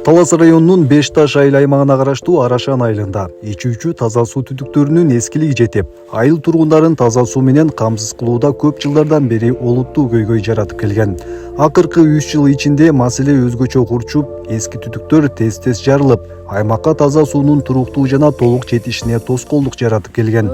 Талас районунун Беш Таш айыл аймагына караштуу Арашан айылында ичүүчү таза суу түтүктөрүнүн эскилиги жетип, айыл тургундарын таза суу менен камсыз кылууда көп жылдардан бери олуттуу көйгөй жаратып келген. Акыркы 3 жыл ичинде маселе өзгөчө курчуп, эски түтүктөр тез жарылып, аймакка таза суунун туруктуу жана толук жетишине тоскоолдук жаратып келген.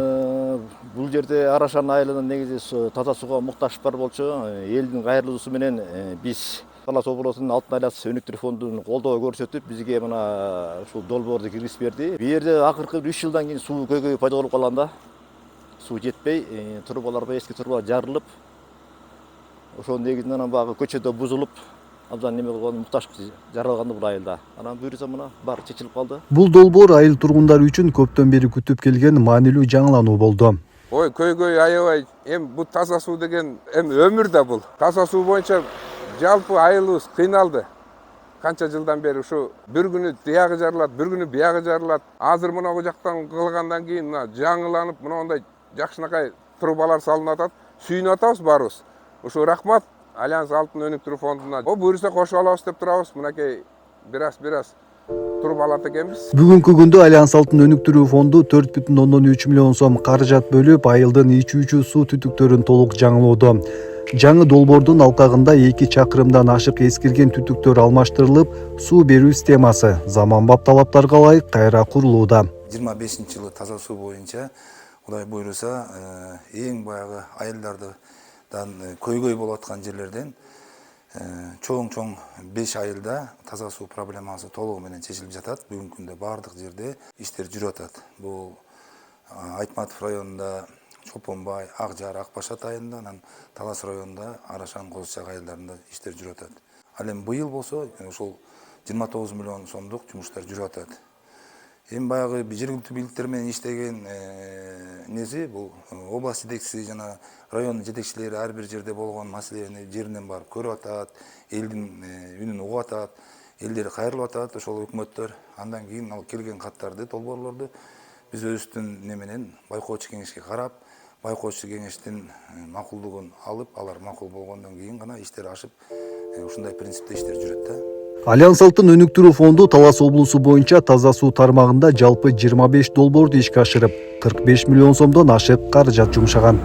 Бул жерде Арашан айылынын негизи таза сууга муктаждар болчу. Элдин кайрылуусу менен биз Талас облусунун Алтын айласы өнүктүрүү фондунун колдоо көрсөтүп, бизге мына ушул долбоорду киргизип берди. Бу жерде акыркы 3 жылдан кийин суу көйгөйү пайда болуп калганда, суу жетпей, трубалар эски труба жарылып, ошонун негизинен анан баягы көчөдө бузулуп, абдан неме болгон муктаж жаралган бул айылда. Анан буюрса мына баары чечилип калды. Бул долбоор айыл тургундары үчүн көптөн бери күтүп келген маанилүү жаңылануу болду. Ой, көйгөй аябай. Бул таза суу деген өмүр да бул. Таза суу боюнча жалпы айылыбыз кыйналды. Канча жылдан бери ушу бир күнү тиягы жарылат, бир күнү биягы жарылат. Азыр мына бул жактан кылгандан кийин мына жаңыланып, мындай жакшынакай трубалар салынып атат. Сүйүнүп атабыз баарыбыз. Ушу рахмат Альянс Алтын өнүктүрүү фондуна. Буюрса кошуп алабыз деп турабыз. Мынакей бир аз трубалат экенбиз. Бүгүнкү күндө Альянс Алтын өнүктүрүү фонду 4,3 миллион сом каражат бөлүп, айылдын ичүүчү суу түтүктөрүн толук жаңылоодо. Жаңы долбоордун алкагында 2 чакырымдан ашык эскирген түтүктөр алмаштырылып, суу берүү системасы заманбап талаптарга ылайык кайра курулууда. 25-жылы таза суу боюнча Кудай буйруса эң баягы айылдардан көйгөй болуп аткан жерлерден чоң 5 айылда таза суу проблемасы толугу менен чечилип жатат. Бүгүнкү күндө баардык жерде иштер жүрүп атат. Бул Айтматов районунда Чолпонбай, Акжар, Акбашат айылында, анан Талас районунда Арашан, Козучак айылдарында иштер жүрүп атат. Ал эми быйыл болсо ошол 29 миллион сомдук жумуштар жүрүп атат. Эми баягы жергиликтүү бийликтер менен иштеген неси бул область жетекчиси жана район жетекчилери ар бир жерде болгон маселени жеринен барып көрүп атат, элдин үнүн угуп атат, элдер кайрылып атат, ошол өкмөттөр. Андан кийин ал келген каттарды, долбоорлорду биз өзүбүздүн неменен байкоочу кеңешке карап, байкоочу кеңештин макулдугун алып, алар макул болгондон кийин гана иштер ашып, ушундай принципте иштер жүрөт да. Альянс Алтын өнүктүрүү фонду Талас облусу боюнча таза суу тармагында жалпы 25 долбоорду ишке ашырып, 45 миллион сомдон ашык каражат жумшаган.